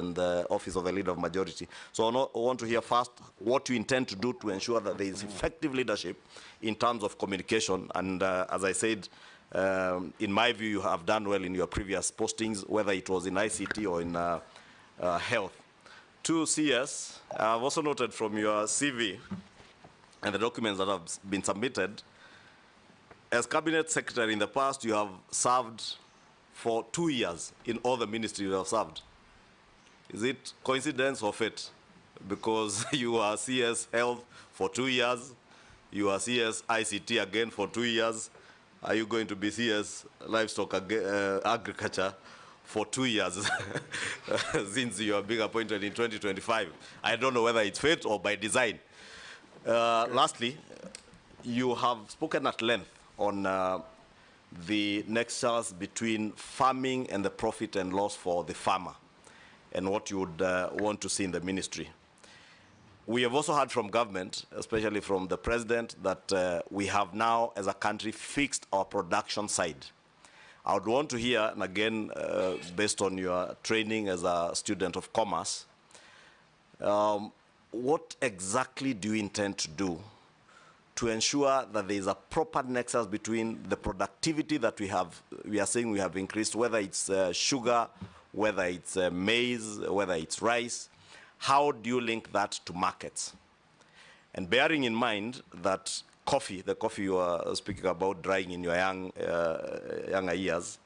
in the office of the leader of majority. So I want to hear first what you intend to do to ensure that there is effective leadership in terms of communication. And as I said, in my view, you have done well in your previous postings, whether it was in ICT or in health. To CS, I've also noted from your CV and the documents that have been submitted, as Cabinet Secretary in the past, you have served for 2 years in all the ministries you have served. Is it coincidence or fate? Because you are CS Health for 2 years, you are CS ICT again for 2 years. Are you going to be CS Livestock Agriculture for 2 years since you are being appointed in 2025? I don't know whether it's fate or by design. Lastly, you have spoken at length on the nexus between farming and the profit and loss for the farmer, and what you would want to see in the ministry. We have also heard from government, especially from the president, that we have now, as a country, fixed our production side. I would want to hear, and again, based on your training as a student of commerce, what exactly do you intend to do to ensure that there is a proper nexus between the productivity that we are saying we have increased, whether it's sugar, whether it's maize, whether it's rice? How do you link that to markets? And bearing in mind that coffee, the coffee you are speaking about drying in your younger years,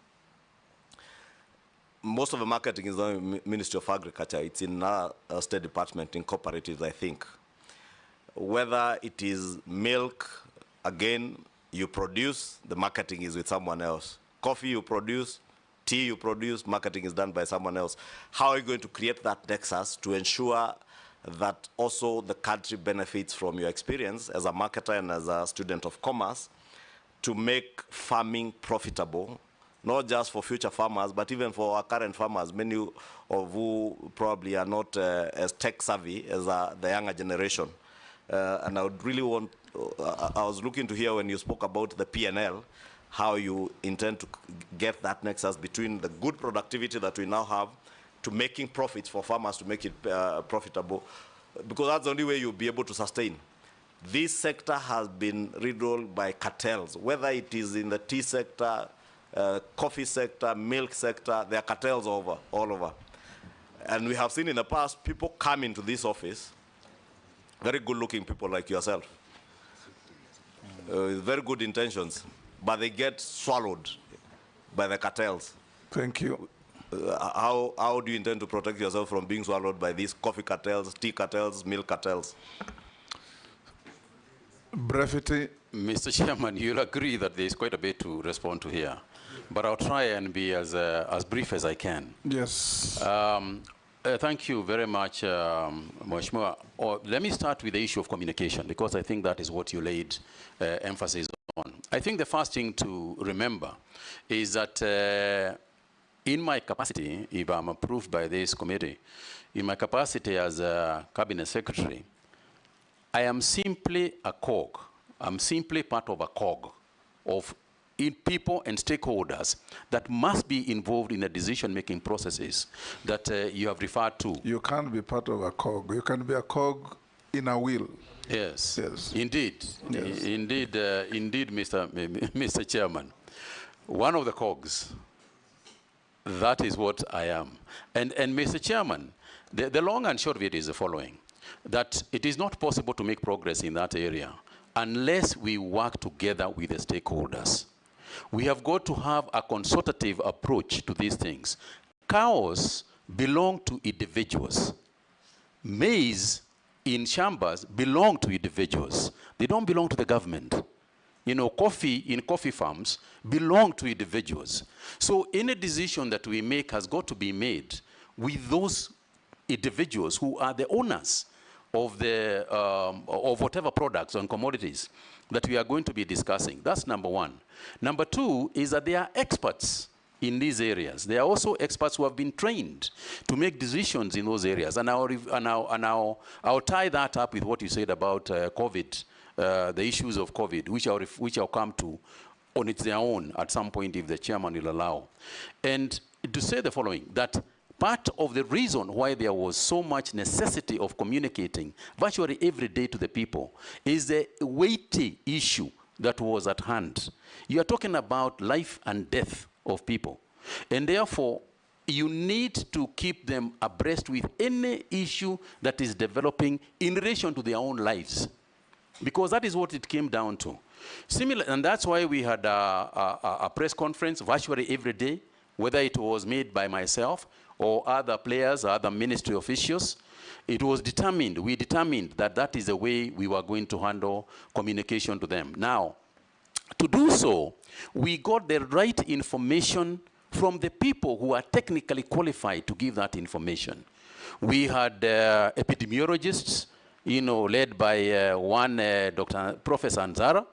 most of the marketing is done in the Ministry of Agriculture. It's in our State Department, in Cooperatives, I think. Whether it is milk, again, you produce, the marketing is with someone else. Coffee you produce, tea you produce, marketing is done by someone else. How are you going to create that nexus to ensure that also the country benefits from your experience as a marketer and as a student of commerce to make farming profitable, not just for future farmers, but even for our current farmers, many of who probably are not as tech savvy as the younger generation? And I would really want, I was looking to hear when you spoke about the P&L, how you intend to get that nexus between the good productivity that we now have to making profits for farmers to make it profitable, because that's the only way you'll be able to sustain. This sector has been riddled by cartels, whether it is in the tea sector, coffee sector, milk sector, there are cartels all over. And we have seen in the past people come into this office, very good-looking people like yourself, with very good intentions, but they get swallowed by the cartels. Thank you. How do you intend to protect yourself from being swallowed by these coffee cartels, tea cartels, milk cartels? Brevity. Mr. Chairman, you'll agree that there is quite a bit to respond to here, but I'll try and be as brief as I can. Yes. Thank you very much, Mheshimiwa. Let me start with the issue of communication, because I think that is what you laid emphasis on. I think the first thing to remember is that in my capacity, if I'm approved by this committee, in my capacity as a cabinet secretary, I am simply a cog. I'm simply part of a cog of people and stakeholders that must be involved in the decision-making processes that you have referred to. You can't be part of a cog. You can be a cog in a wheel. Yes. Yes. Indeed. Yes. Indeed, Mr. Chairman. One of the cogs. That is what I am. And Mr. Chairman, the long and short of it is the following, that it is not possible to make progress in that area unless we work together with the stakeholders. We have got to have a consultative approach to these things. Cows belong to individuals. Maize in shambas belong to individuals. They don't belong to the government. You know, coffee in coffee farms belong to individuals. So any decision that we make has got to be made with those individuals who are the owners of the of whatever products and commodities that we are going to be discussing. That's number one. Number two is that they are experts in these areas. They are also experts who have been trained to make decisions in those areas. And I'll tie that up with what you said about COVID, the issues of COVID, which I'll come to on its own at some point if the chairman will allow. And to say the following, that part of the reason why there was so much necessity of communicating virtually every day to the people is the weighty issue that was at hand. You are talking about life and death of people. And therefore, you need to keep them abreast with any issue that is developing in relation to their own lives. Because that is what it came down to. Similar, and that's why we had a press conference virtually every day, whether it was made by myself or other players, or other ministry officials. It was determined, we determined that that is the way we were going to handle communication to them. Now, to do so, we got the right information from the people who are technically qualified to give that information. We had epidemiologists, led by one Professor Anzara,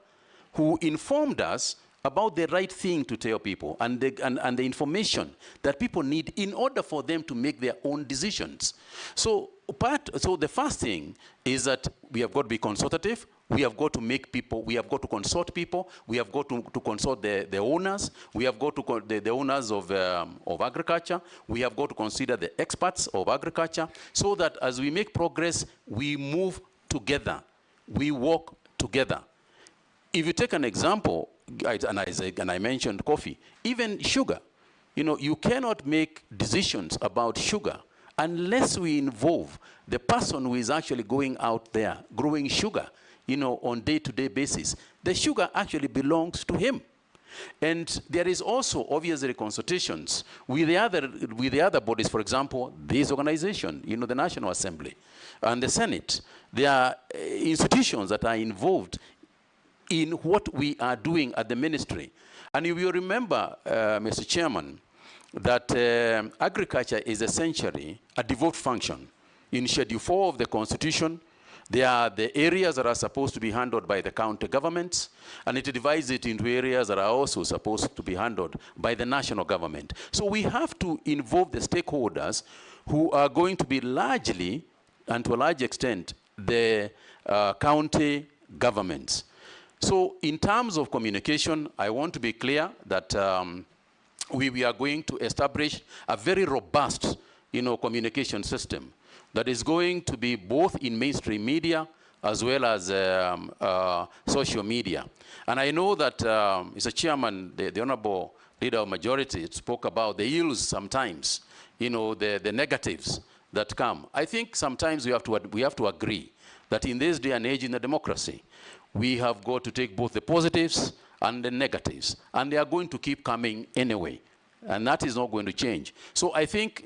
who informed us about the right thing to tell people and the information that people need in order for them to make their own decisions. So the first thing is that we have got to be consultative. We have got to make people, we have got to consult people, we have got to consult the owners, we have got to the owners of agriculture, we have got to consider the experts of agriculture, so that as we make progress, we move together, we work together. If you take an example, and I mentioned coffee, even sugar, you cannot make decisions about sugar unless we involve the person who is actually going out there growing sugar, on day-to-day basis. The sugar actually belongs to him. And there is also obviously consultations with the other bodies, for example, this organization, the National Assembly and the Senate. There are institutions that are involved in what we are doing at the ministry. And you will remember, Mr. Chairman, that agriculture is essentially a devolved function. In Schedule 4 of the Constitution, there are the areas that are supposed to be handled by the county governments, and it divides it into areas that are also supposed to be handled by the national government. So we have to involve the stakeholders who are going to be largely, and to a large extent, the county governments. So in terms of communication, I want to be clear that we are going to establish a very robust, communication system that is going to be both in mainstream media as well as social media. And I know that Mr. Chairman, the Honorable Leader of Majority spoke about the ills sometimes, the negatives that come. I think sometimes we have to agree that in this day and age in the democracy, we have got to take both the positives and the negatives, and they are going to keep coming anyway, and that is not going to change. So I think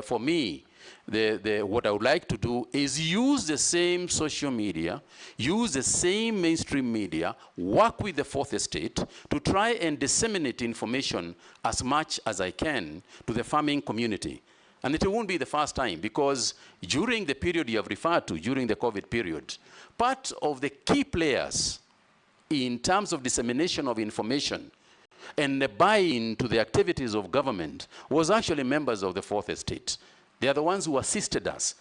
for me, what I would like to do is use the same social media, use the same mainstream media, work with the fourth estate to try and disseminate information as much as I can to the farming community. And it won't be the first time, because during the period you have referred to, during the COVID period, part of the key players in terms of dissemination of information and the buy-in to the activities of government was actually members of the fourth estate. They are the ones who assisted us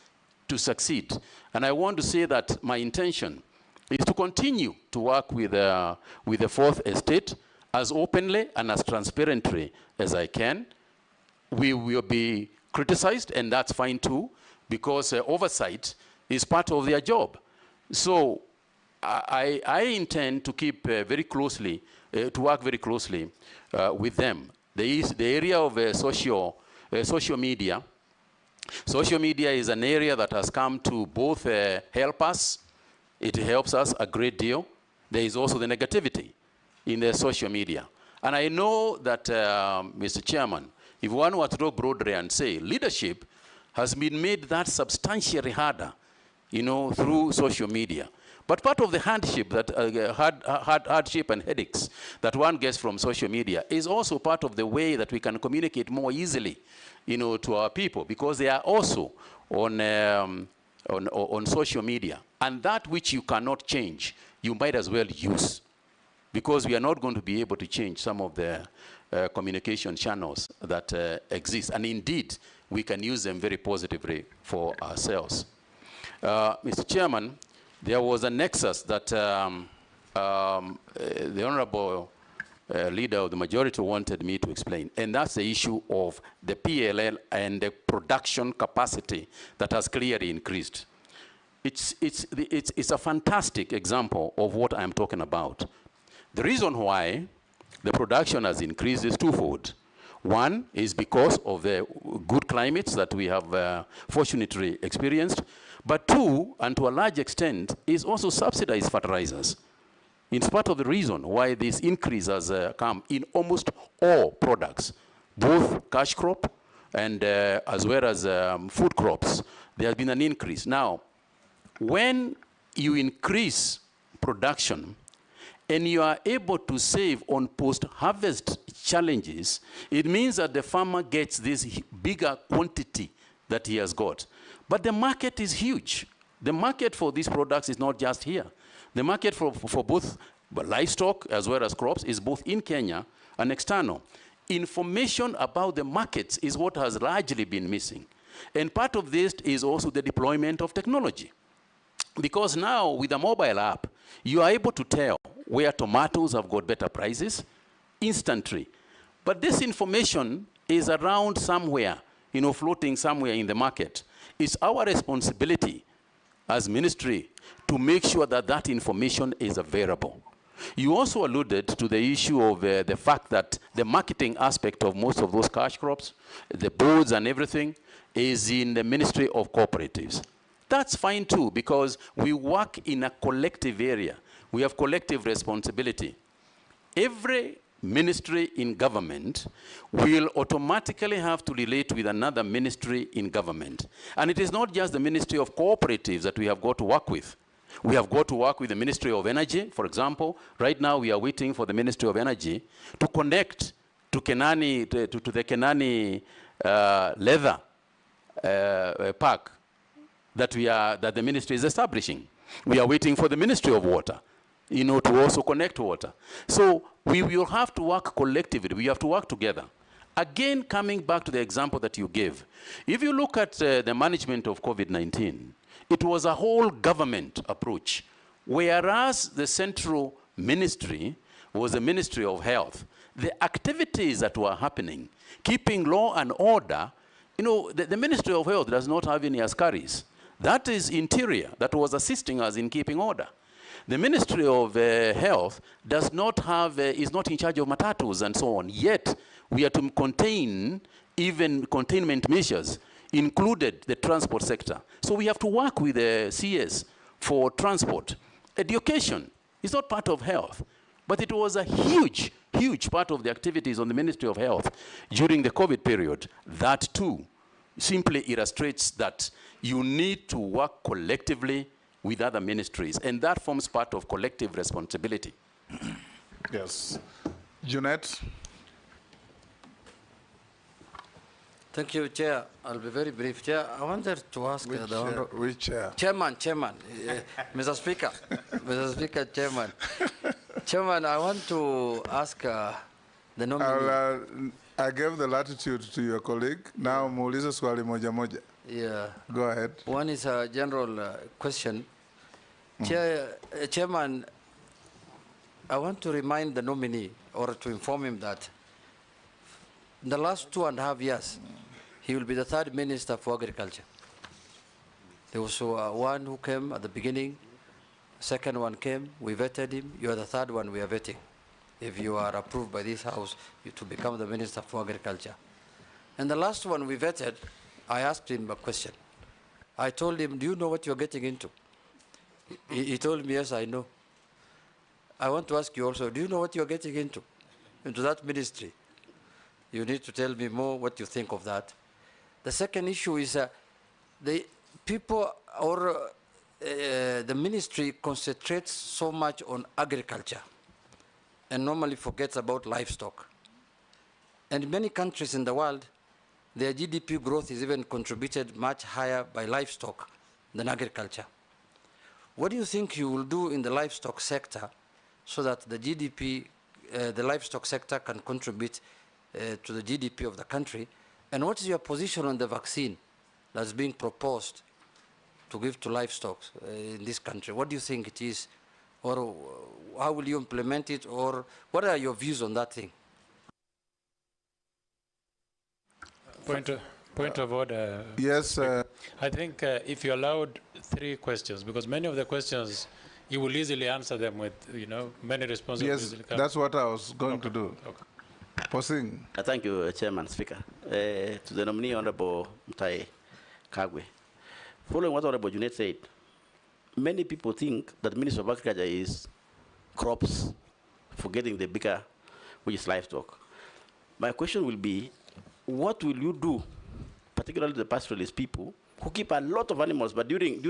to succeed. And I want to say that my intention is to continue to work with the fourth estate as openly and as transparently as I can. We will be criticized, and that's fine too, because oversight is part of their job. So I intend to keep very closely, to work very closely with them. The area of social media. Social media is an area that has come to both help us. It helps us a great deal. There is also the negativity in the social media. And I know that, Mr. Chairman, if one were to talk broadly and say leadership has been made that substantially harder, through social media. But part of the hardship and headaches that one gets from social media is also part of the way that we can communicate more easily, to our people, because they are also on social media. And that which you cannot change, you might as well use, because we are not going to be able to change some of the communication channels that exist. And indeed, we can use them very positively for ourselves. Mr. Chairman, there was a nexus that the Honorable leader of the majority wanted me to explain, and that's the issue of the PLL and the production capacity that has clearly increased. It's a fantastic example of what I'm talking about. The reason why the production has increased is twofold. One is because of the good climates that we have fortunately experienced, but two, and to a large extent, is also subsidized fertilizers. It's part of the reason why this increase has come in almost all products, both cash crop and as well as food crops. There has been an increase. Now, when you increase production and you are able to save on post-harvest challenges, it means that the farmer gets this bigger quantity that he has got. But the market is huge. The market for these products is not just here. The market for both livestock as well as crops is both in Kenya and external. Information about the markets is what has largely been missing. And part of this is also the deployment of technology. Because now, with a mobile app, you are able to tell where tomatoes have got better prices instantly. But this information is around somewhere, floating somewhere in the market. It's our responsibility as ministry to make sure that that information is available. You also alluded to the issue of the fact that the marketing aspect of most of those cash crops, the boards and everything, is in the Ministry of Cooperatives. That's fine too, because we work in a collective area. We have collective responsibility. Every ministry in government will automatically have to relate with another ministry in government. And it is not just the Ministry of Cooperatives that we have got to work with. We have got to work with the Ministry of Energy, for example. Right now we are waiting for the Ministry of Energy to connect to Kenani, to the Kenani leather park that the ministry is establishing. We are waiting for the Ministry of Water, to also connect water. So we will have to work collectively. We have to work together. Again, coming back to the example that you gave, if you look at the management of COVID-19, it was a whole government approach, whereas the central ministry was the Ministry of Health. The activities that were happening, keeping law and order, the Ministry of Health does not have any askaris. That is Interior that was assisting us in keeping order. The Ministry of Health does not have, is not in charge of matatus and so on. Yet, we are to contain even containment measures, included the transport sector. So we have to work with the CS for transport. Education is not part of health, but it was a huge, huge part of the activities on the Ministry of Health during the COVID period. That too simply illustrates that you need to work collectively with other ministries, and that forms part of collective responsibility. Yes. Junet. Thank you, Chair. I'll be very brief. Chair, I wanted to ask which chair? Chairman, Mr. Speaker, Mr. Speaker, Chairman. Chairman, I want to ask the nominee. I gave the latitude to your colleague. Now, muulize swali moja moja. Yeah. Go ahead. One is a general question. Chairman, I want to remind the nominee, or to inform him that in the last 2.5 years, he will be the third Minister for Agriculture. There was one who came at the beginning, second one came, we vetted him, you are the third one we are vetting. If you are approved by this House to become the Minister for Agriculture. And the last one we vetted, I asked him a question. I told him, do you know what you're getting into? He told me, yes, I know. I want to ask you also, do you know what you're getting into that ministry? You need to tell me more what you think of that. The second issue is the people or the ministry concentrates so much on agriculture and normally forgets about livestock. And in many countries in the world, their GDP growth is even contributed much higher by livestock than agriculture. What do you think you will do in the livestock sector so that the GDP, the livestock sector can contribute to the GDP of the country? And what is your position on the vaccine that's being proposed to give to livestock in this country? What do you think it is or how will you implement it, or what are your views on that thing? Point of order. Yes. I think if you allowed 3 questions, because many of the questions, you will easily answer them with, many responses. Yes, that's what I was going to do. Okay. Posing. Thank you, Chairman, Speaker. To the nominee, Honorable Mutahi Kagwe. Following what Honorable Junet said, many people think that the Ministry of Agriculture is crops, forgetting the bigger, which is livestock. My question will be, what will you do, particularly the pastoralist people, who keep a lot of animals, but during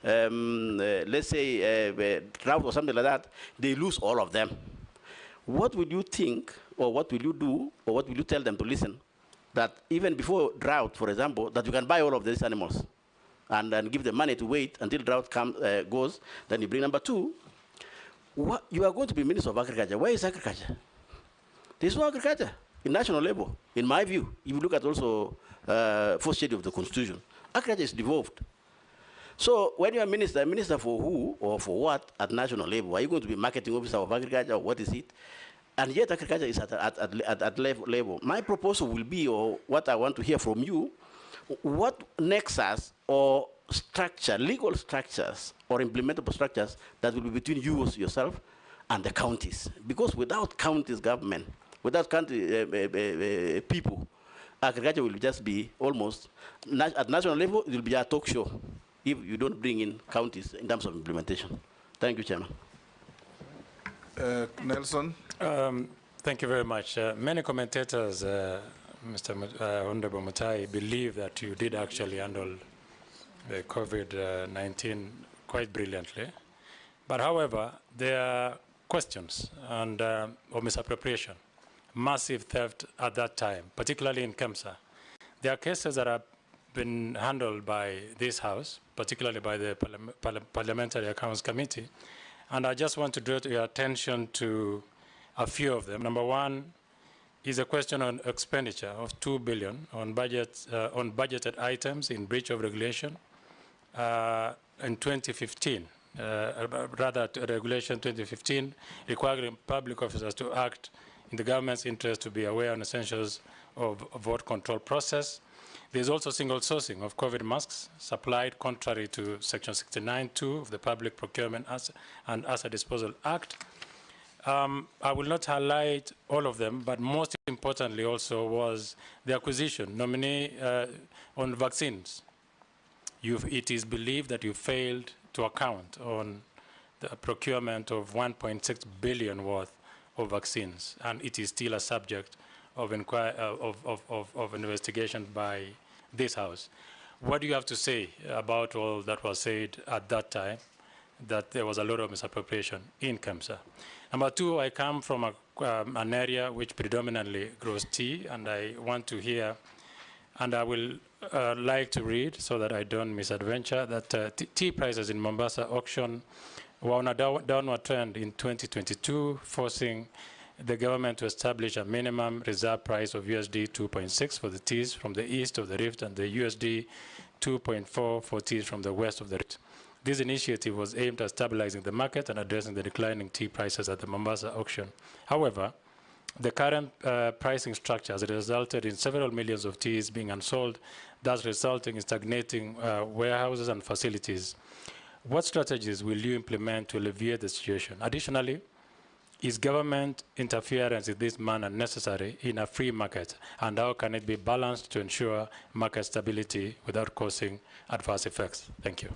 let's say, drought or something like that, they lose all of them. What would you think, or what will you do, or what will you tell them to listen, that even before drought, for example, that you can buy all of these animals and then give them money to wait until drought goes, then you bring number 2. You are going to be Minister of Agriculture. Where is agriculture? There's no agriculture in national level, in my view. If you look at also first schedule of the Constitution, agriculture is devolved. So when you are minister for who or for what at national level? Are you going to be marketing officer of agriculture, or what is it? And yet agriculture is at level. My proposal will be, or what I want to hear from you, what nexus or structure, legal structures or implementable structures that will be between you yourself and the counties. Because without counties government, without county people, agriculture will just be almost, at national level, it will be a talk show if you don't bring in counties in terms of implementation. Thank you, Chairman. Nelson? Thank you very much. Many commentators, Honorable Mutahi, believe that you did actually handle the COVID-19 quite brilliantly. But however, there are questions and of misappropriation, massive theft at that time, particularly in Kemsa. There are cases that have been handled by this House, particularly by the Parliamentary Accounts Committee, and I just want to draw your attention to a few of them. Number 1 is a question on expenditure of 2 billion on budgeted items in breach of regulation in 2015. Rather, Regulation 2015 requiring public officers to act in the government's interest to be aware on essentials of vote control process. There's also single sourcing of COVID masks supplied contrary to Section 69(2) of the Public Procurement and Asset Disposal Act. I will not highlight all of them, but most importantly also was the acquisition, nominee on vaccines. It is believed that you failed to account on the procurement of 1.6 billion worth of vaccines, and it is still a subject of investigation by this House. What do you have to say about all that was said at that time, that there was a lot of misappropriation in Kemsa? Number 2, I come from an area which predominantly grows tea, and I want to hear, and I will like to read so that I don't misadventure, that tea prices in Mombasa auction were on a downward trend in 2022, forcing the government to establish a minimum reserve price of USD 2.6 for the teas from the east of the rift and the USD 2.4 for teas from the west of the rift. This initiative was aimed at stabilizing the market and addressing the declining tea prices at the Mombasa auction. However, the current pricing structure has resulted in several millions of teas being unsold, thus resulting in stagnating warehouses and facilities. What strategies will you implement to alleviate the situation? Additionally, is government interference in this manner necessary in a free market, and how can it be balanced to ensure market stability without causing adverse effects? Thank you.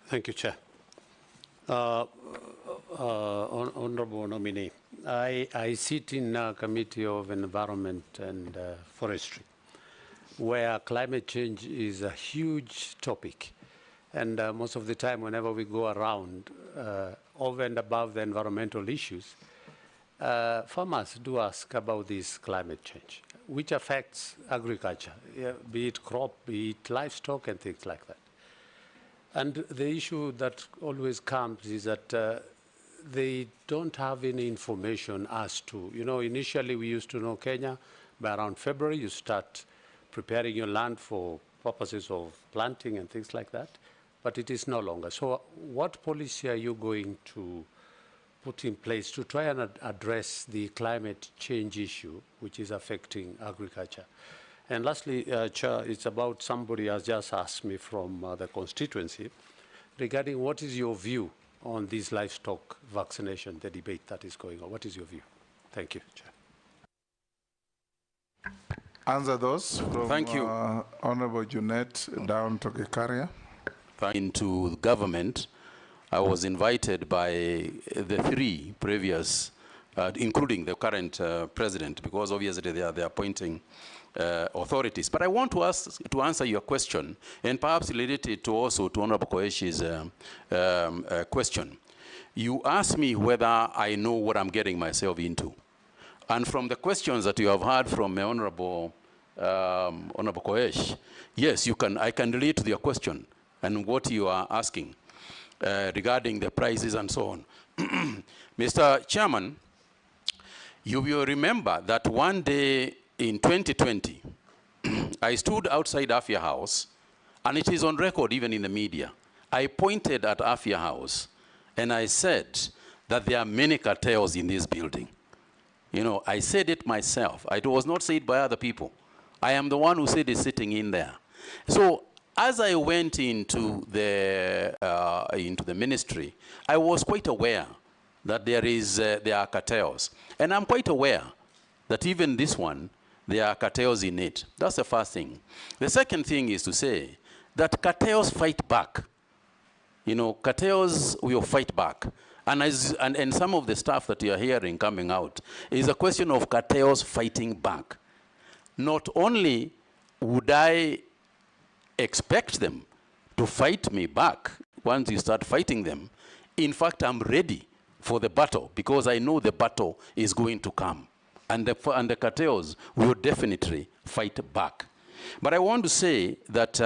Thank you, Chair. Honorable nominee, I sit in a Committee of Environment and Forestry, where climate change is a huge topic. And most of the time, whenever we go around, over and above the environmental issues, farmers do ask about this climate change, which affects agriculture, be it crop, be it livestock, and things like that. And the issue that always comes is that they don't have any information as to, initially we used to know Kenya, by around February, you start preparing your land for purposes of planting and things like that, but it is no longer. So what policy are you going to put in place to try and address the climate change issue, which is affecting agriculture? And lastly, Chair, it's about somebody has just asked me from the constituency regarding what is your view on this livestock vaccination, the debate that is going on. What is your view? Thank you, Chair. Answer those from Thank you. Honorable Junet down to Gikaria. Into government, I was invited by the three previous, including the current president, because obviously they are appointing authorities. But I want to answer your question, and perhaps related to also to Honorable Koeshi's question. You asked me whether I know what I'm getting myself into. And from the questions that you have heard from Honorable Koesh, yes, I can relate to your question and what you are asking regarding the prices and so on. Mr. Chairman, you will remember that one day in 2020, I stood outside Afia House, and it is on record even in the media. I pointed at Afia House, and I said that there are many cartels in this building. You know, I said it myself. It was not said by other people. I am the one who said it sitting in there. So as I went into the ministry, I was quite aware that there are cartels. And I'm quite aware that even this one, there are cartels in it. That's the first thing. The second thing is to say that cartels fight back. You know, cartels will fight back. And some of the stuff that you are hearing coming out is a question of cartels fighting back. Not only would I expect them to fight me back once you start fighting them, in fact, I'm ready for the battle because I know the battle is going to come. And the cartels will definitely fight back. But I want to say that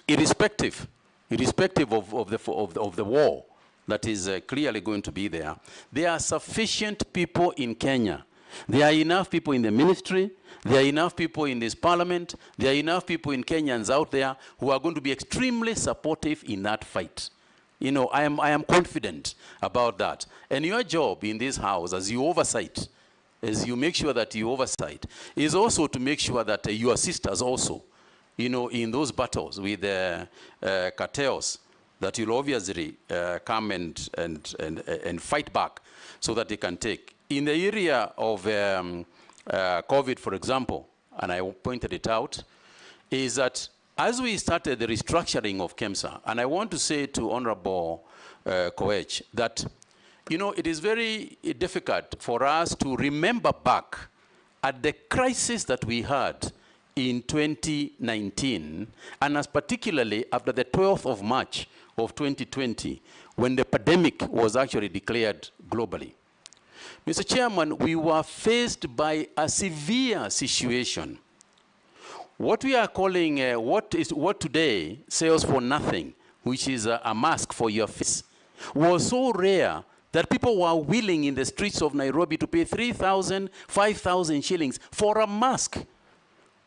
irrespective of the war that is clearly going to be there, there are sufficient people in Kenya. There are enough people in the ministry, there are enough people in this parliament, there are enough people in Kenyans out there who are going to be extremely supportive in that fight. You know, I am confident about that. And your job in this house, as you oversight, as you make sure that you oversight, is also to make sure that you assist us also, you know, in those battles with the cartels, that you'll obviously come and fight back so that they can take. In the area of COVID, for example, and I pointed it out, is that as we started the restructuring of KEMSA, and I want to say to Honorable Koech that, you know, it is very difficult for us to remember back at the crisis that we had in 2019, and as particularly after the 12th of March of 2020, when the pandemic was actually declared globally. Mr. Chairman, we were faced by a severe situation. What we are calling, what today sells for nothing, which is a mask for your face, was so rare that people were willing in the streets of Nairobi to pay 3,000, 5,000 shillings for a mask,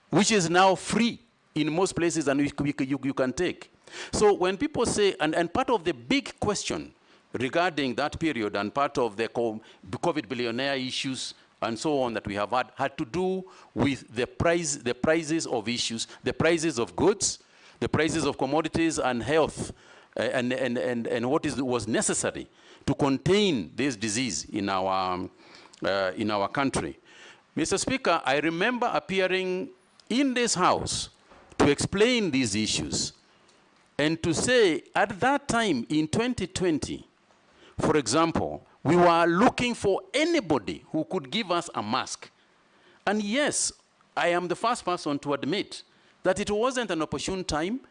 which is now free in most places and you can take. So when people say, and part of the big question regarding that period and part of the COVID billionaire issues and so on that we have had to do with the prices of issues, the prices of goods, the prices of commodities and health, and what was necessary to contain this disease in our country. Mr. Speaker, I remember appearing in this house to explain these issues and to say at that time in 2020, for example, we were looking for anybody who could give us a mask. And yes, I am the first person to admit that it wasn't an opportune time,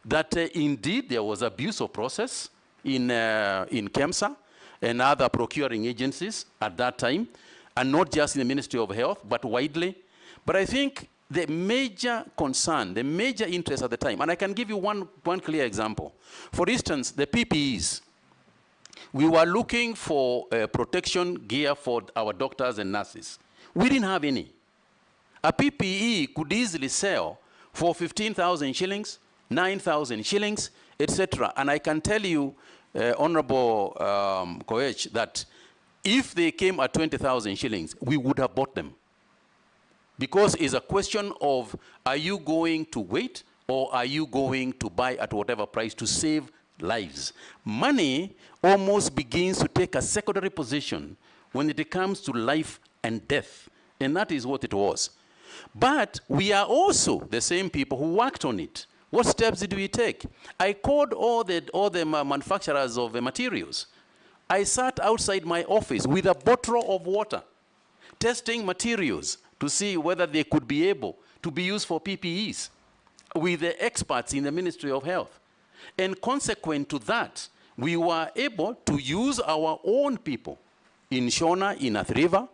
that indeed there was abuse of process in KEMSA and other procuring agencies at that time, and not just in the Ministry of Health, but widely. But I think the major concern, the major interest at the time, and I can give you one clear example. For instance, the PPEs. We were looking for protection gear for our doctors and nurses. We didn't have any. A PPE could easily sell for 15,000 shillings, 9,000 shillings, etc. And I can tell you, Honorable Koech, that if they came at 20,000 shillings, we would have bought them. Because it's a question of, are you going to wait or are you going to buy at whatever price to save lives? Money almost begins to take a secondary position when it comes to life and death. And that is what it was. But we are also the same people who worked on it. What steps did we take? I called all the manufacturers of the materials. I sat outside my office with a bottle of water, testing materials to see whether they could be able to be used for PPEs with the experts in the Ministry of Health. And consequent to that, we were able to use our own people in Shona, in Athi River,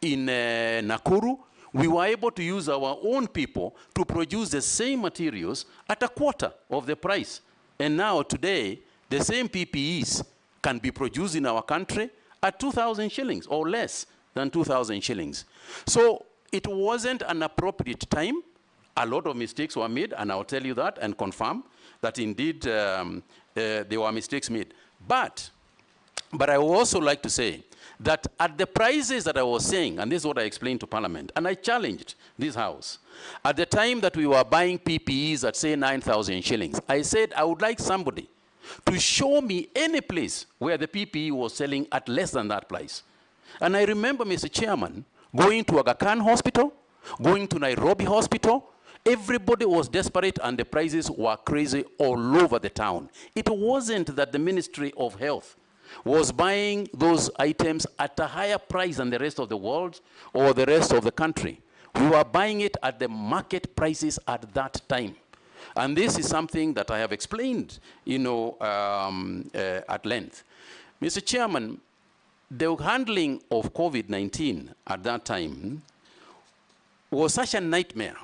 in Nakuru. We were able to use our own people to produce the same materials at a quarter of the price. And now today, the same PPEs can be produced in our country at 2,000 shillings or less than 2,000 shillings. So it wasn't an appropriate time. A lot of mistakes were made, and I'll tell you that and confirm that indeed there were mistakes made. But I would also like to say that at the prices that I was saying, and this is what I explained to Parliament, and I challenged this House, at the time that we were buying PPEs at, say, 9,000 shillings, I said I would like somebody to show me any place where the PPE was selling at less than that price. And I remember, Mr. Chairman, going to Aga Khan Hospital, going to Nairobi Hospital. Everybody was desperate and the prices were crazy all over the town. It wasn't that the Ministry of Health was buying those items at a higher price than the rest of the world or the rest of the country. We were buying it at the market prices at that time. And this is something that I have explained, you know, at length. Mr. Chairman, the handling of COVID-19 at that time was such a nightmare.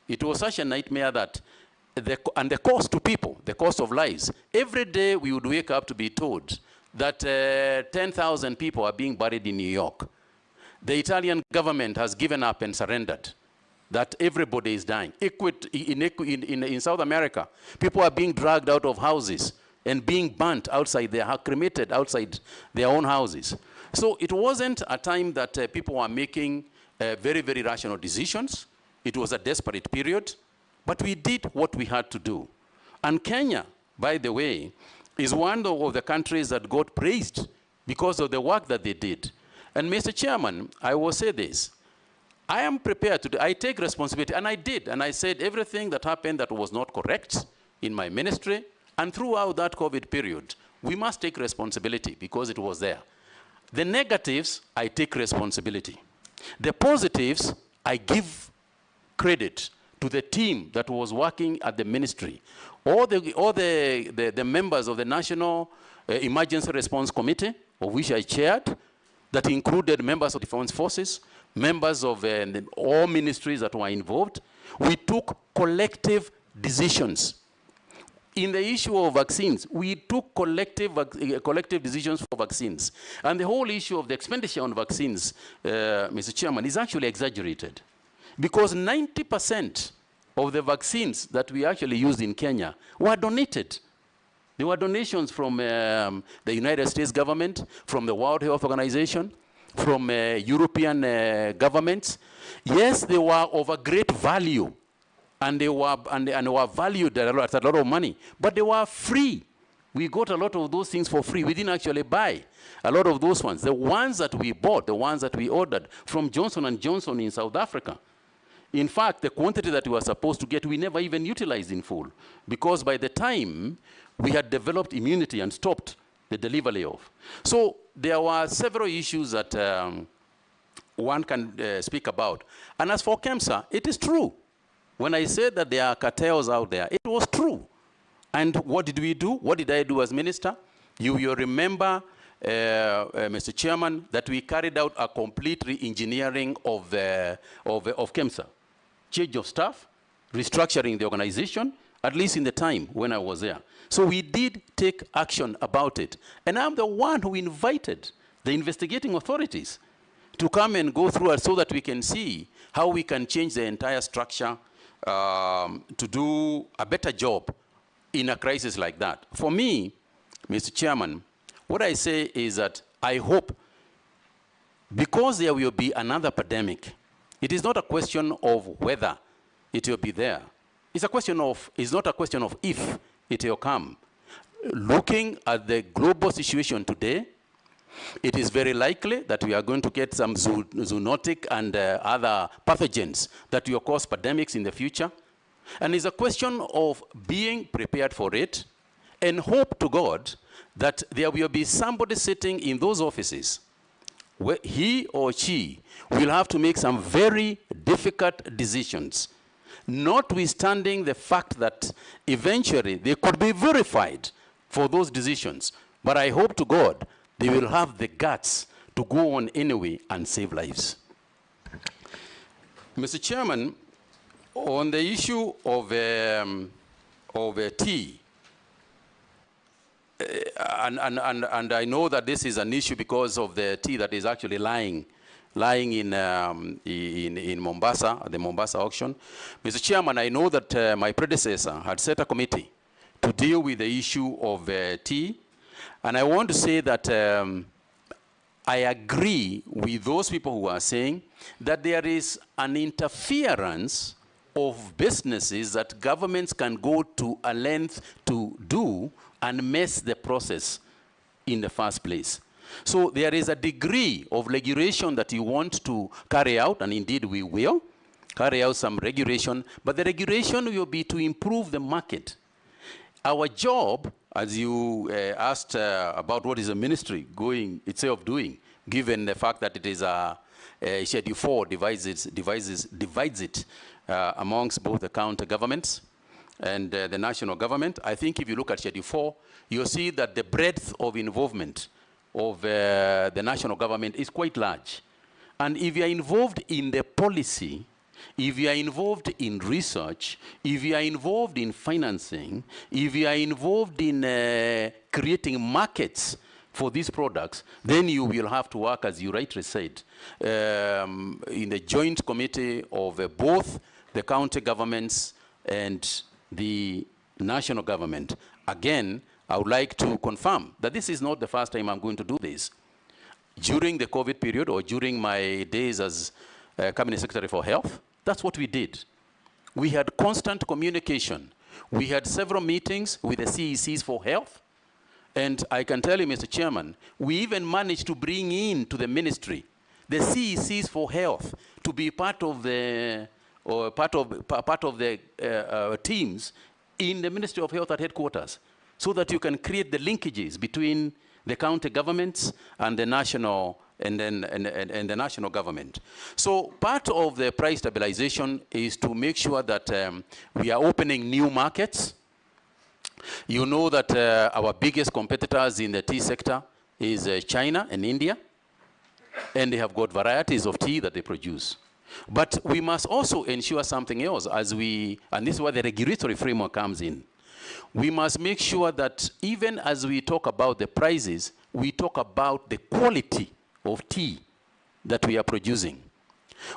It was such a nightmare that, and the cost to people, the cost of lives, every day we would wake up to be told that 10,000 people are being buried in New York. The Italian government has given up and surrendered, that everybody is dying. In South America, people are being dragged out of houses and being burnt outside, they are cremated outside their own houses. So it wasn't a time that people were making very, very rational decisions. It was a desperate period, but we did what we had to do. And Kenya, by the way, is one of the countries that got praised because of the work that they did. And Mr. Chairman, I will say this. I am prepared to do, I take responsibility, and I did, and I said everything that happened that was not correct in my ministry, and throughout that COVID period, we must take responsibility because it was there. The negatives, I take responsibility. The positives, I give credit to the team that was working at the ministry. All the members of the National Emergency Response Committee, of which I chaired, that included members of the Defense Forces, members of all ministries that were involved. We took collective decisions. In the issue of vaccines, we took collective decisions for vaccines. And the whole issue of the expenditure on vaccines, Mr. Chairman, is actually exaggerated. Because 90% of the vaccines that we actually used in Kenya were donated. There were donations from the United States government, from the World Health Organization, from European governments. Yes, they were of a great value, and they were, and were valued at a lot of money, but they were free. We got a lot of those things for free. We didn't actually buy a lot of those ones. The ones that we bought, the ones that we ordered from Johnson & Johnson in South Africa, in fact, the quantity that we were supposed to get, we never even utilized in full, because by the time we had developed immunity and stopped the delivery of. So there were several issues that one can speak about. And as for KEMSA, it is true. When I said that there are cartels out there, it was true. And what did we do? What did I do as minister? You remember, Mr. Chairman, that we carried out a complete re-engineering of KEMSA. Change of staff, restructuring the organization, at least in the time when I was there. So we did take action about it. And I'm the one who invited the investigating authorities to come and go through it so that we can see how we can change the entire structure to do a better job in a crisis like that. For me, Mr. Chairman, what I say is that I hope, because there will be another pandemic, it is not a question of whether it will be there. It's not a question of if it will come. Looking at the global situation today, it is very likely that we are going to get some zoonotic and other pathogens that will cause pandemics in the future. And it's a question of being prepared for it and hope to God that there will be somebody sitting in those offices where he or she will have to make some very difficult decisions, notwithstanding the fact that eventually they could be verified for those decisions. But I hope to God they will have the guts to go on anyway and save lives. Mr. Chairman, on the issue of tea, and I know that this is an issue because of the tea that is actually lying in Mombasa, at the Mombasa auction. Mr. Chairman, I know that my predecessor had set a committee to deal with the issue of tea. And I want to say that I agree with those people who are saying that there is an interference of businesses that governments can go to a length to do and mess the process in the first place. So there is a degree of regulation that you want to carry out, and indeed we will carry out some regulation, but the regulation will be to improve the market. Our job, as you asked about what is the ministry going itself doing, given the fact that it is Schedule 4 divides it amongst both the county governments and the national government. I think if you look at Schedule 4, you'll see that the breadth of involvement of the national government is quite large. And if you are involved in the policy, if you are involved in research, if you are involved in financing, if you are involved in creating markets for these products, then you will have to work, as you rightly said, in the joint committee of both the county governments and the national government. Again, I would like to confirm that this is not the first time I'm going to do this. During the COVID period or during my days as Cabinet Secretary for Health, that's what we did. We had constant communication. We had several meetings with the CECs for health. And I can tell you, Mr. Chairman, we even managed to bring in to the ministry the CECs for health to be part of the teams in the Ministry of Health at headquarters, so that you can create the linkages between the county governments and the national and the national government. So part of the price stabilization is to make sure that we are opening new markets. You know that our biggest competitors in the tea sector is China and India, and they have got varieties of tea that they produce. But we must also ensure something else and this is where the regulatory framework comes in. We must make sure that even as we talk about the prices, we talk about the quality of tea that we are producing.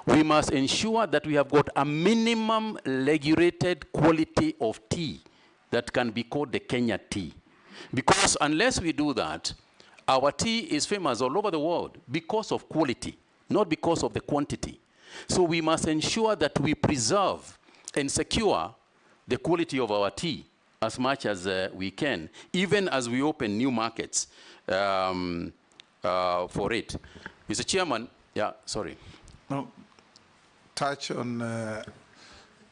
We must ensure that we have got a minimum regulated quality of tea that can be called the Kenya tea. Because unless we do that, our tea is famous all over the world because of quality, not because of the quantity. So we must ensure that we preserve and secure the quality of our tea as much as we can, even as we open new markets for it. Mr. Chairman, yeah, sorry. No, touch on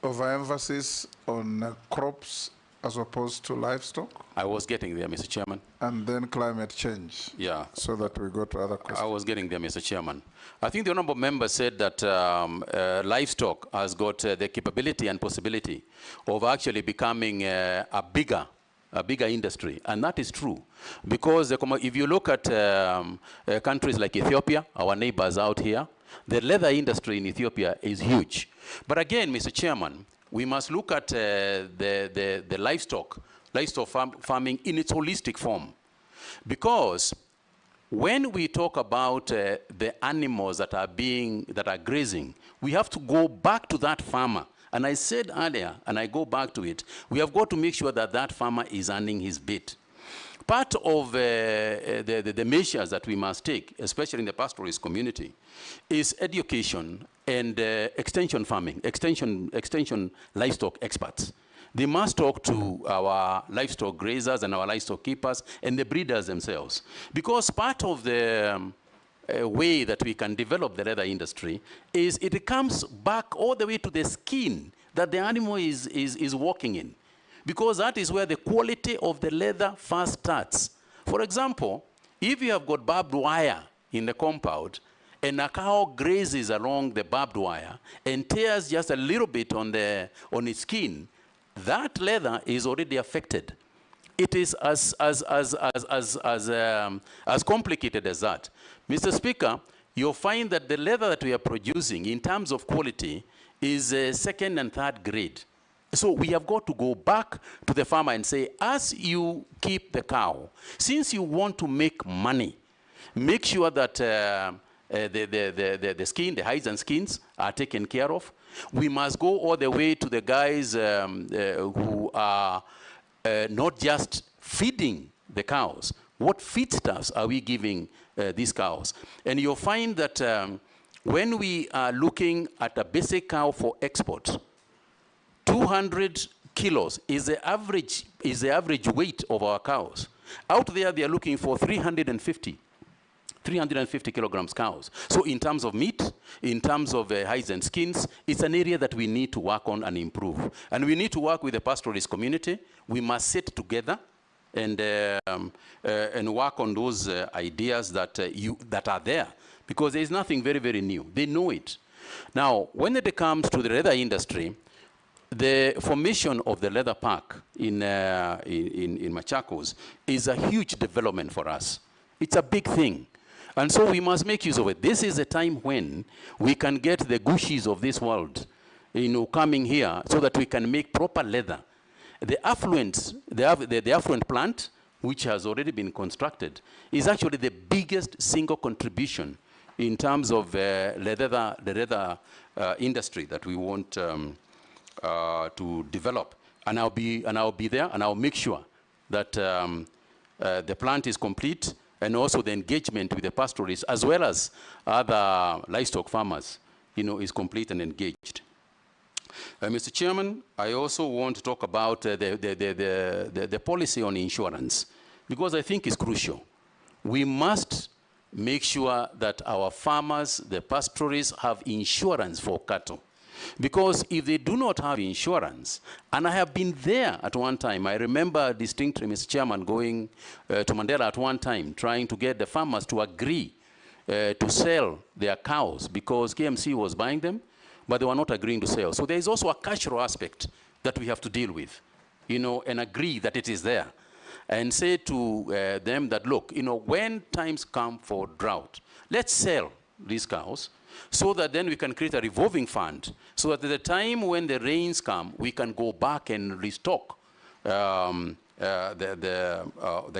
overemphasis on crops as opposed to livestock. I was getting there, Mr. Chairman. And then climate change. Yeah. So that we go to other questions. I was getting there, Mr. Chairman. I think the honorable member said that livestock has got the capability and possibility of actually becoming a bigger industry, and that is true. Because if you look at countries like Ethiopia, our neighbors out here, the leather industry in Ethiopia is huge. But again, Mr. Chairman, we must look at the livestock farming in its holistic form. Because when we talk about the animals that are grazing, we have to go back to that farmer And I said earlier, and I go back to it, we have got to make sure that that farmer is earning his bit. Part of the measures that we must take, especially in the pastoralist community, is education and extension farming, extension livestock experts. They must talk to our livestock grazers and our livestock keepers and the breeders themselves. Because part of the way that we can develop the leather industry is it comes back all the way to the skin that the animal is walking in. Because that is where the quality of the leather first starts. For example, if you have got barbed wire in the compound and a cow grazes along the barbed wire and tears just a little bit on its skin, that leather is already affected. It is as complicated as that. Mr. Speaker, you'll find that the leather that we are producing in terms of quality is second and third grade. So we have got to go back to the farmer and say, as you keep the cow, since you want to make money, make sure that the skin, the hides and skins are taken care of. We must go all the way to the guys who are not just feeding the cows. What feedstuffs are we giving these cows? And you'll find that when we are looking at a basic cow for export, 200 kilos is the average weight of our cows. Out there, they are looking for 350 kilograms cows. So in terms of meat, in terms of hides and skins, it's an area that we need to work on and improve. And we need to work with the pastoralist community. We must sit together and work on those ideas that are there. Because there is nothing very, very new. They know it. Now, when it comes to the leather industry, the formation of the leather park in Machakos is a huge development for us. It's a big thing. And so we must make use of it. This is a time when we can get the Gushis of this world, coming here so that we can make proper leather. The affluent plant, which has already been constructed, is actually the biggest single contribution in terms of the leather industry that we want to develop. And I'll be there, and I'll make sure that the plant is complete, and also the engagement with the pastoralists as well as other livestock farmers, is complete and engaged. Mr. Chairman, I also want to talk about the policy on insurance, because I think it's crucial. We must make sure that our farmers, the pastoralists, have insurance for cattle. Because if they do not have insurance, and I have been there at one time, I remember distinctly, Mr. Chairman, going to Mandela at one time, trying to get the farmers to agree to sell their cows because KMC was buying them, but they were not agreeing to sell. So there is also a cultural aspect that we have to deal with, and agree that it is there. And say to them that, look, when times come for drought, let's sell these cows, so that then we can create a revolving fund, so that at the time when the rains come, we can go back and restock the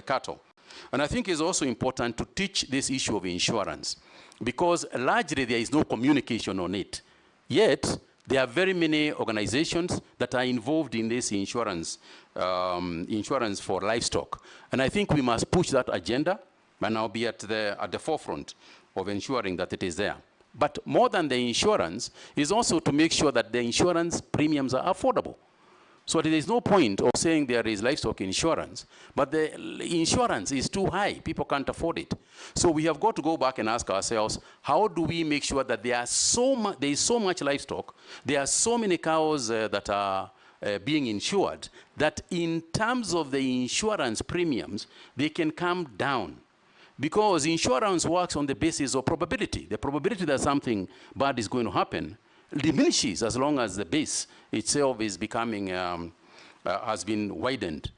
cattle. And I think it's also important to teach this issue of insurance, because largely there is no communication on it. Yet, there are very many organizations that are involved in this insurance for livestock. And I think we must push that agenda, and I'll be at the forefront of ensuring that it is there. But more than the insurance is also to make sure that the insurance premiums are affordable. So there is no point of saying there is livestock insurance, but the insurance is too high. People can't afford it. So we have got to go back and ask ourselves, how do we make sure that there is so much livestock, there are so many cows that are being insured, that in terms of the insurance premiums, they can come down. Because insurance works on the basis of probability. The probability that something bad is going to happen diminishes as long as the base itself is becoming, has been widened.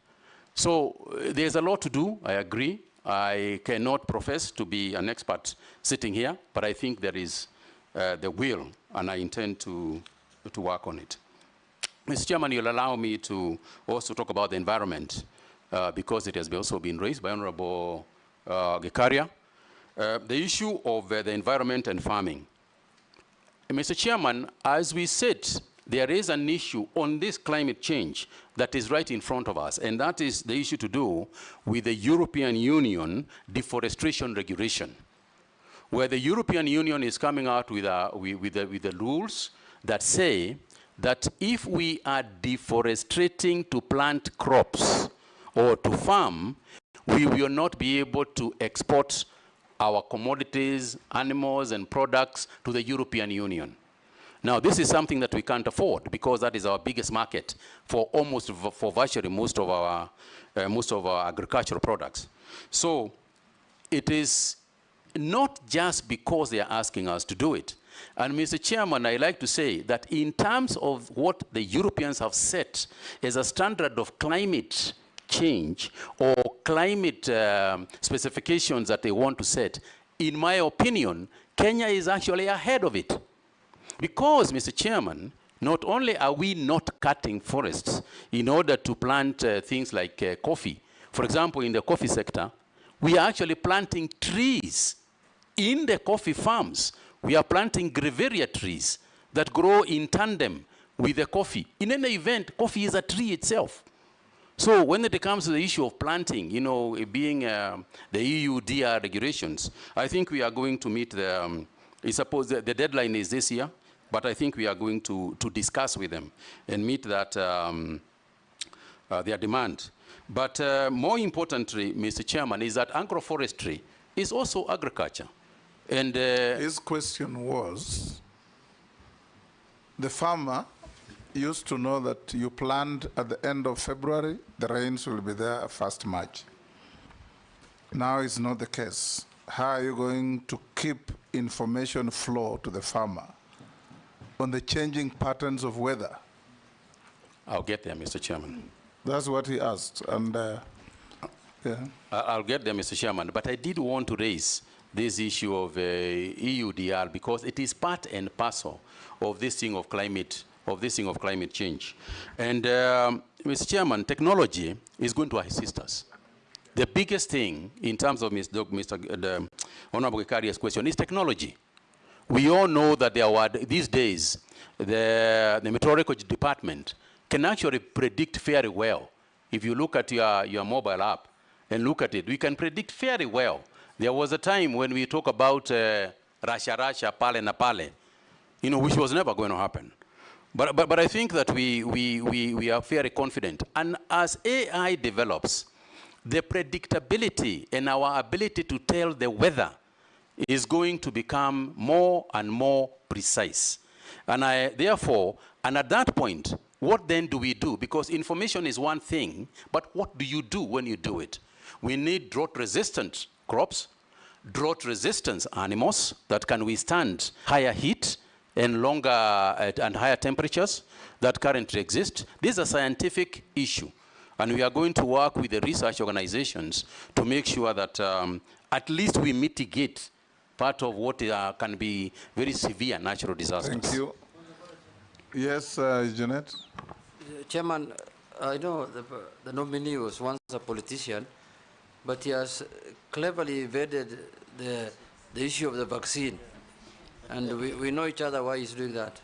So there's a lot to do, I agree. I cannot profess to be an expert sitting here, but I think there is the will, and I intend to work on it. Mr. Chairman, you'll allow me to also talk about the environment, because it has also been raised by Honorable Gikaria, the issue of the environment and farming. Mr. Chairman, as we sit there is an issue on this climate change that is right in front of us, and that is the issue to do with the European Union deforestation regulation, where the European Union is coming out with the rules that say that if we are deforesting to plant crops or to farm, we will not be able to export our commodities, animals, and products to the European Union. Now, this is something that we can't afford because that is our biggest market for virtually most of our agricultural products. So it is not just because they are asking us to do it. And Mr. Chairman, I like to say that in terms of what the Europeans have set as a standard of climate change or climate specifications that they want to set, in my opinion, Kenya is actually ahead of it. Because, Mr. Chairman, not only are we not cutting forests in order to plant things like coffee. For example, in the coffee sector, we are actually planting trees in the coffee farms. We are planting grevillea trees that grow in tandem with the coffee. In any event, coffee is a tree itself. So when it comes to the issue of planting, you know, being the EU DR regulations, I think we are going to meet the, I suppose the deadline is this year, but I think we are going to discuss with them and meet that, their demand. But more importantly, Mr. Chairman, is that agroforestry is also agriculture. And his question was, the farmer used to know that you plant at the end of February, the rains will be there 1st March. Now it's not the case. How are you going to keep information flow to the farmer on the changing patterns of weather? I'll get there, Mr. Chairman. That's what he asked, and yeah. I'll get there, Mr. Chairman, but I did want to raise this issue of EUDR because it is part and parcel of this thing of climate change. And Mr. Chairman, technology is going to assist us. The biggest thing in terms of the Honorable Karia's question is technology. We all know that these days, the meteorology department can actually predict very well. If you look at your mobile app and look at it, we can predict very well. There was a time when we talk about Rasha, Pale na Pale, you know, which was never going to happen. But I think that we are very confident. And as AI develops, the predictability and our ability to tell the weather is going to become more and more precise. And therefore, at that point, what then do we do? Because information is one thing, but what do you do when you do it? We need drought-resistant crops, drought-resistant animals that can withstand higher heat and longer and higher temperatures that currently exist. This is a scientific issue. And we are going to work with the research organizations to make sure that at least we mitigate part of what can be very severe natural disasters. Thank you. Yes, Janet? Chairman, I know the nominee was once a politician, but he has cleverly evaded the issue of the vaccine. And we know each other why he's doing that.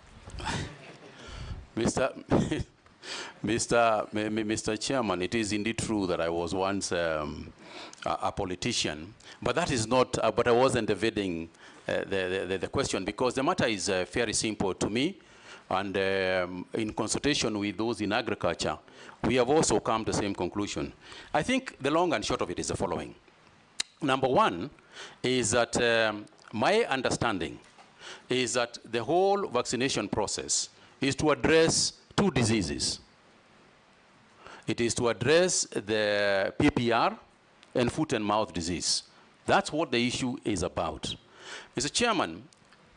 Mr. Chairman, it is indeed true that I was once a politician, but that is not, but I wasn't evading the question because the matter is very simple to me. And in consultation with those in agriculture, we have also come to the same conclusion. I think the long and short of it is the following. Number one is that my understanding is that the whole vaccination process is to address two diseases. It is to address the PPR and foot and mouth disease. That's what the issue is about. Mr. Chairman,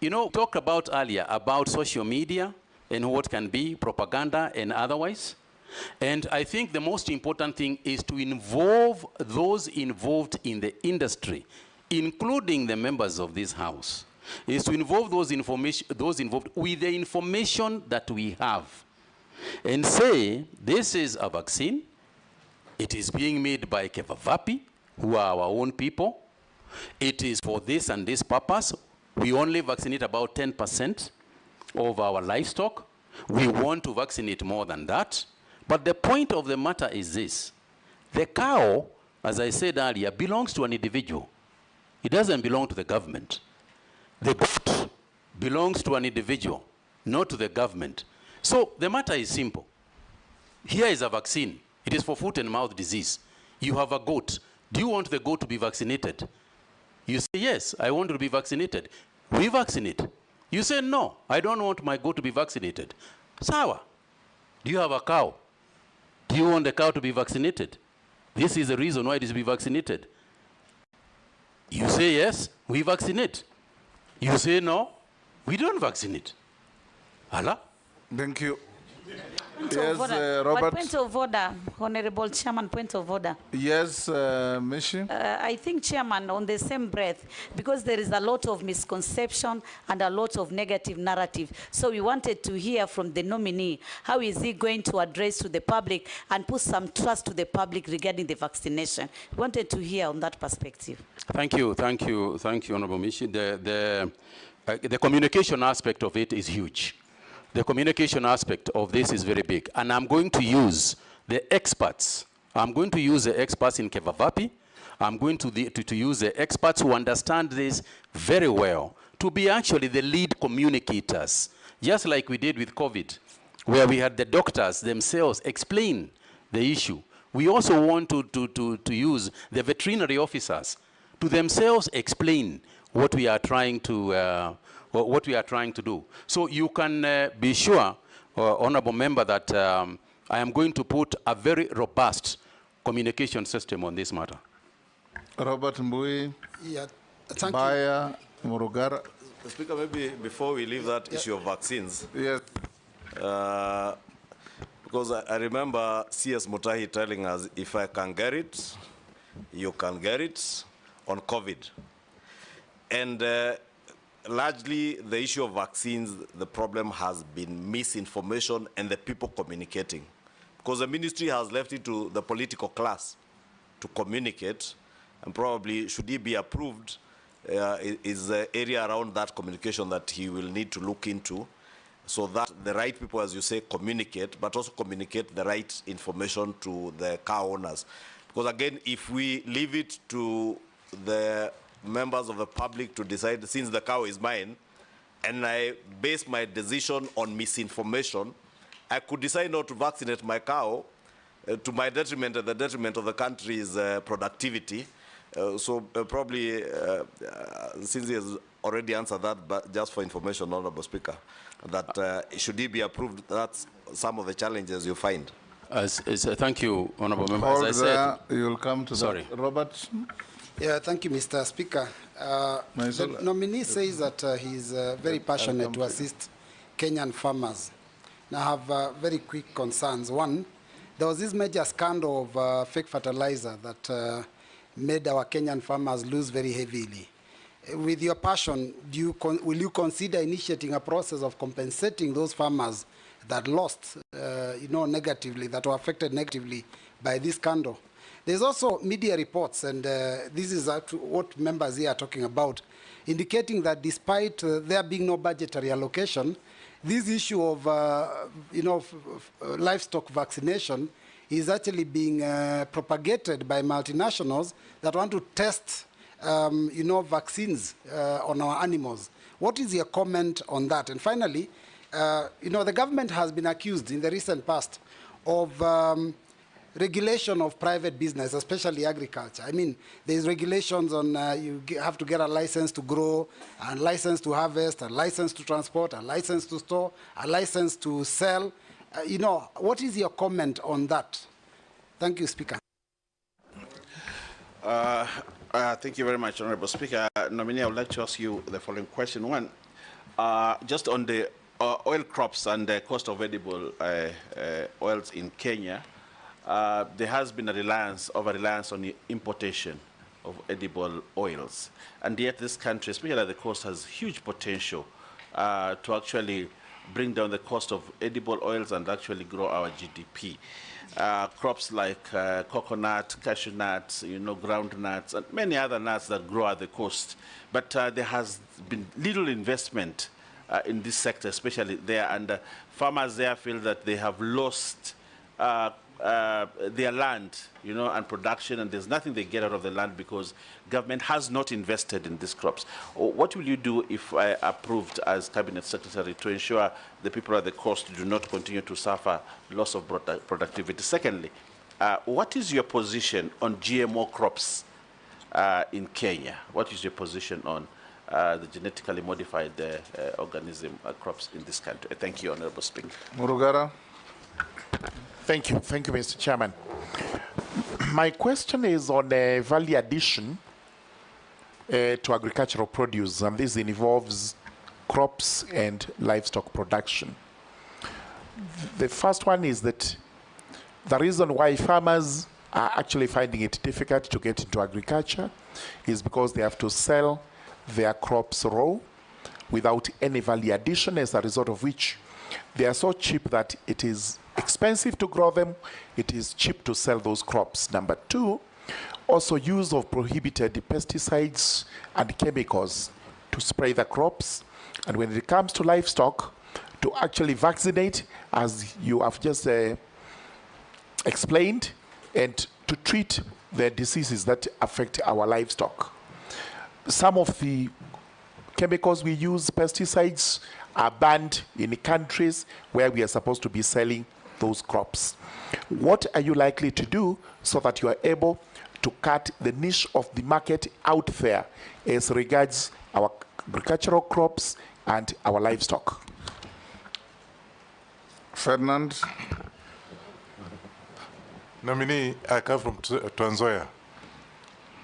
you know, we talked about earlier about social media and what can be propaganda and otherwise. And I think the most important thing is to involve those involved in the industry, including the members of this House, is to involve those involved with the information that we have. And say, this is a vaccine. It is being made by Kagwe-Vetting, who are our own people. It is for this and this purpose. We only vaccinate about 10% of our livestock. We want to vaccinate more than that. But the point of the matter is this. The cow, as I said earlier, belongs to an individual. It doesn't belong to the government. The goat belongs to an individual, not to the government. So the matter is simple. Here is a vaccine. It is for foot and mouth disease. You have a goat. Do you want the goat to be vaccinated? You say, yes, I want to be vaccinated. We vaccinate. You say, no, I don't want my goat to be vaccinated. Sawa. Do you have a cow? Do you want the cow to be vaccinated? This is the reason why it is to be vaccinated. You say, yes, we vaccinate. You say, no, we don't vaccinate. Allah? Thank you. Point Yes, of order. Robert. Point of order, Honorable Chairman, point of order. Yes, Mishi. I think, Chairman, on the same breath, because there is a lot of misconception and a lot of negative narrative, so we wanted to hear from the nominee, how is he going to address to the public and put some trust to the public regarding the vaccination? We wanted to hear on that perspective. Thank you, Honorable Mishi. The communication aspect of it is huge. The communication aspect of this is very big. And I'm going to use the experts. I'm going to use the experts in Kevavapi. I'm going to use the experts who understand this very well to be actually the lead communicators, just like we did with COVID, where we had the doctors themselves explain the issue. We also want to use the veterinary officers to themselves explain what we are trying to do. So you can be sure, Honorable Member, that I am going to put a very robust communication system on this matter. Robert Mbui, Yeah, thank Baya, Murugara. Speaker, maybe before we leave that issue of vaccines, Yes. because I remember CS Mutahi telling us, if I can get it, you can get it on COVID. And largely, the issue of vaccines, the problem has been misinformation and the people communicating. Because the ministry has left it to the political class to communicate, and probably, should he be approved, is the area around that communication that he will need to look into, so that the right people, as you say, communicate, but also communicate the right information to the cow owners. Because again, if we leave it to the members of the public to decide, since the cow is mine, and I base my decision on misinformation, I could decide not to vaccinate my cow to my detriment and the detriment of the country's productivity. Probably, since he has already answered that, but just for information, Honorable Speaker, that should he be approved, that's some of the challenges you find. Thank you, Honorable Member. Hold As I said, you'll come to sorry. that. Robert. Yeah, thank you, Mr. Speaker. The nominee says that he's very passionate to assist Kenyan farmers. Now, I have very quick concerns. One, there was this major scandal of fake fertilizer that made our Kenyan farmers lose very heavily. With your passion, will you consider initiating a process of compensating those farmers that lost, negatively, that were affected negatively by this scandal? There's also media reports, and this is what members here are talking about, indicating that despite there being no budgetary allocation, this issue of livestock vaccination is actually being propagated by multinationals that want to test vaccines on our animals. What is your comment on that? And finally, the government has been accused in the recent past of regulation of private business, especially agriculture. I mean, there's regulations on you have to get a license to grow, a license to harvest, a license to transport, a license to store, a license to sell. What is your comment on that? Thank you, Speaker. Thank you very much, Honorable Speaker. Nominee, I would like to ask you the following question. One, just on the oil crops and the cost of edible oils in Kenya, there has been a over-reliance on the importation of edible oils. And yet this country, especially at the coast, has huge potential to actually bring down the cost of edible oils and actually grow our GDP. Crops like coconut, cashew nuts, ground nuts, and many other nuts that grow at the coast. But there has been little investment in this sector, especially there, and farmers there feel that they have lost their land, you know, and production, and there's nothing they get out of the land because government has not invested in these crops. What will you do if approved as Cabinet Secretary to ensure the people at the coast do not continue to suffer loss of productivity? Secondly, what is your position on GMO crops in Kenya? What is your position on the genetically modified organism crops in this country? Thank you, Honorable Speaker. Murugara. Thank you, Mr. Chairman. My question is on value addition to agricultural produce, and this involves crops and livestock production. The first one is that the reason why farmers are actually finding it difficult to get into agriculture is because they have to sell their crops raw without any value addition, as a result of which they are so cheap that it is expensive to grow them, it is cheap to sell those crops. Number two, also use of prohibited pesticides and chemicals to spray the crops. And when it comes to livestock, to actually vaccinate, as you have just explained, and to treat the diseases that affect our livestock. Some of the chemicals we use, pesticides, are banned in countries where we are supposed to be selling those crops. What are you likely to do so that you are able to cut the niche of the market out there as regards our agricultural crops and our livestock? Ferdinand. Nominee, I come from Tanzania,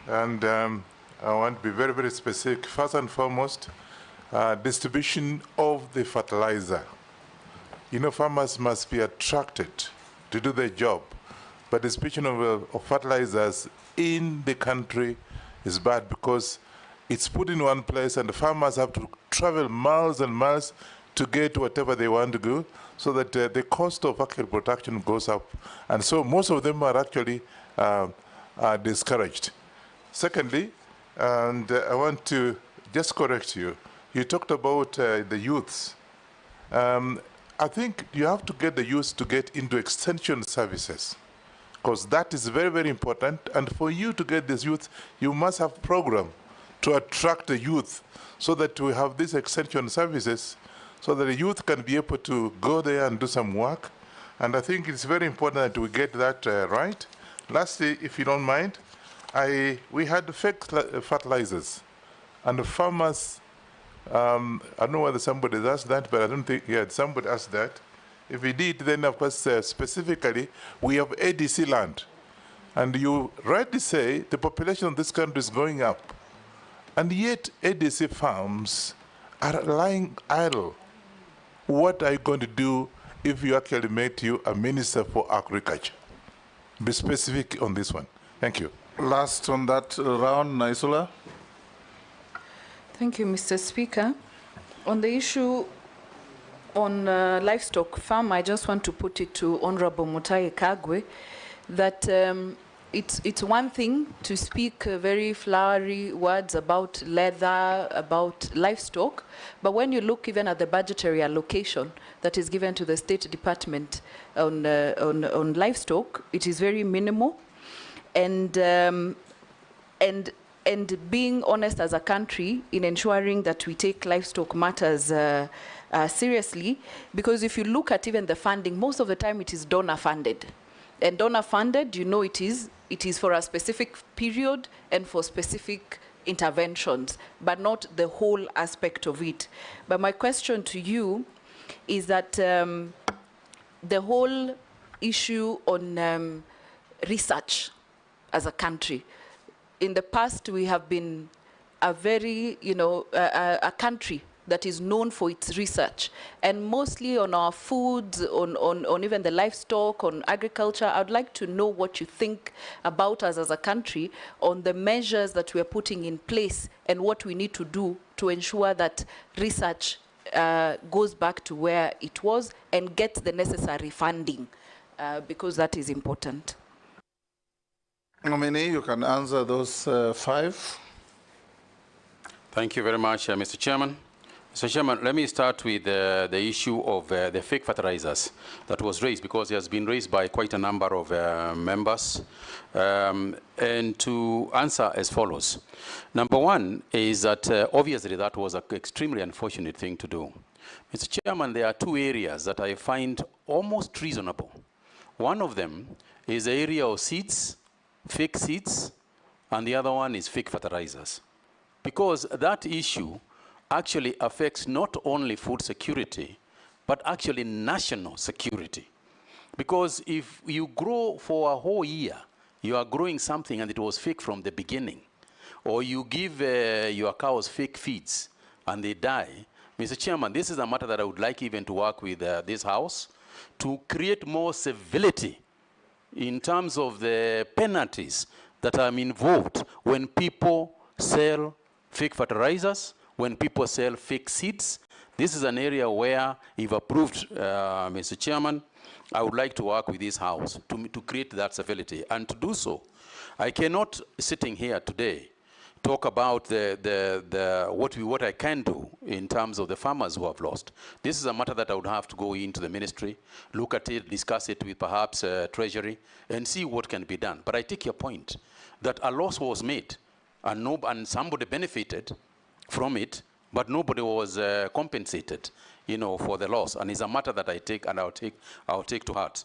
and I want to be very, very specific. First and foremost, distribution of the fertilizer. You know, farmers must be attracted to do their job, but the distribution of fertilizers in the country is bad because it's put in one place and the farmers have to travel miles and miles to get whatever they want to go, so that the cost of actual production goes up. And so most of them are actually discouraged. Secondly, and I want to just correct you, you talked about the youths. I think you have to get the youth to get into extension services, because that is very, very important. And for you to get this youth, you must have a program to attract the youth so that we have these extension services so that the youth can be able to go there and do some work. And I think it's very important that we get that right. Lastly, if you don't mind, we had fake fertilizers, and the farmers, I don't know whether somebody asked that, but I don't think, yeah, somebody asked that. If we did, then of course, specifically, we have ADC land. And you rightly say the population of this country is going up. And yet ADC farms are lying idle. What are you going to do if you actually made you a minister for agriculture? Be specific on this one. Thank you. Last on that round, Naisula. Thank you, Mr. Speaker. On the issue on livestock farm, I just want to put it to Honorable Mutahi Kagwe that it's one thing to speak very flowery words about leather, about livestock, but when you look even at the budgetary allocation that is given to the State Department on livestock, it is very minimal. And being honest as a country in ensuring that we take livestock matters seriously, because if you look at even the funding, most of the time it is donor funded. And donor funded, you know, it is for a specific period and for specific interventions, but not the whole aspect of it. But my question to you is that the whole issue on research as a country, in the past we have been a very, a country that is known for its research, and mostly on our foods, on even the livestock, on agriculture. I'd like to know what you think about us as a country on the measures that we are putting in place and what we need to do to ensure that research goes back to where it was and gets the necessary funding, because that is important. Nominee, you can answer those 5. Thank you very much, Mr. Chairman. So, Chairman, let me start with the issue of the fake fertilizers that was raised, because it has been raised by quite a number of members. And to answer as follows. Number one is that obviously that was an extremely unfortunate thing to do. Mr. Chairman, there are two areas that I find almost reasonable. One of them is the area of seeds, fake seeds, and the other one is fake fertilizers. Because that issue actually affects not only food security, but actually national security. Because if you grow for a whole year, you are growing something and it was fake from the beginning, or you give your cows fake feeds and they die, Mr. Chairman, this is a matter that I would like even to work with this House to create more civility in terms of the penalties that are involved when people sell fake fertilizers, when people sell fake seeds. This is an area where, if approved, Mr. Chairman, I would like to work with this House to create that civility. And to do so, I cannot, sitting here today, talk about what I can do in terms of the farmers who have lost. This is a matter that I would have to go into the ministry, look at it, discuss it with perhaps Treasury, and see what can be done. But I take your point that a loss was made, and somebody benefited from it, but nobody was compensated, for the loss. And it's a matter that I take and I'll take to heart.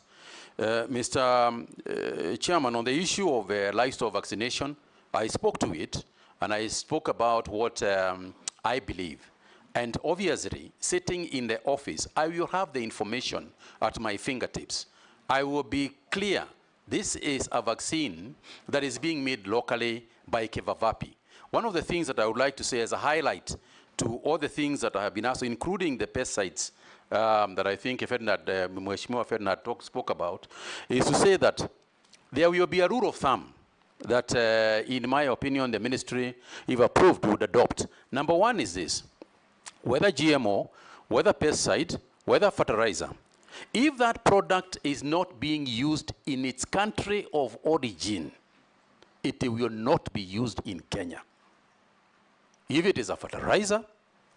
Mr. Chairman, on the issue of livestock vaccination, I spoke to it, and I spoke about what I believe. And obviously, sitting in the office, I will have the information at my fingertips. I will be clear. This is a vaccine that is being made locally by Kagwe-Vetting. One of the things that I would like to say as a highlight to all the things that I have been asked, including the pesticides that I think Mheshimiwa Ferdinand spoke about, is to say that there will be a rule of thumb that, in my opinion, the ministry, if approved, would adopt. Number one is this: whether GMO, whether pesticide, whether fertilizer, if that product is not being used in its country of origin, it will not be used in Kenya. If it is a fertilizer,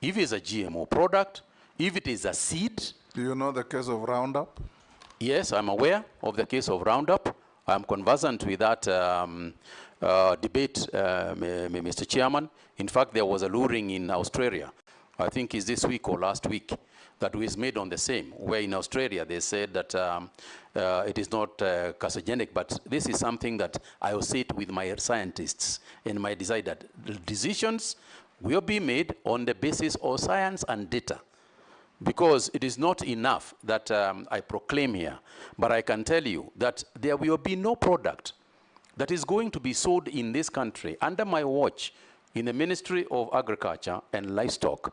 if it is a GMO product, if it is a seed. Do you know the case of Roundup? Yes, I'm aware of the case of Roundup. I'm conversant with that debate, Mr. Chairman. In fact, there was a luring in Australia, I think it's this week or last week, that was made on the same, where in Australia they said that it is not carcinogenic, but this is something that I will sit with my scientists and my decide that decisions will be made on the basis of science and data. Because it is not enough that I proclaim here, but I can tell you that there will be no product that is going to be sold in this country under my watch in the Ministry of Agriculture and Livestock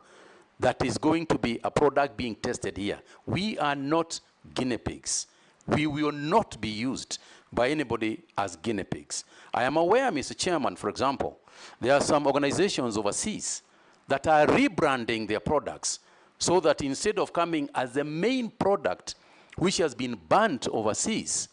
that is going to be a product being tested here. We are not guinea pigs. We will not be used by anybody as guinea pigs. I am aware, Mr. Chairman, for example, there are some organizations overseas that are rebranding their products so that instead of coming as the main product which has been banned overseas,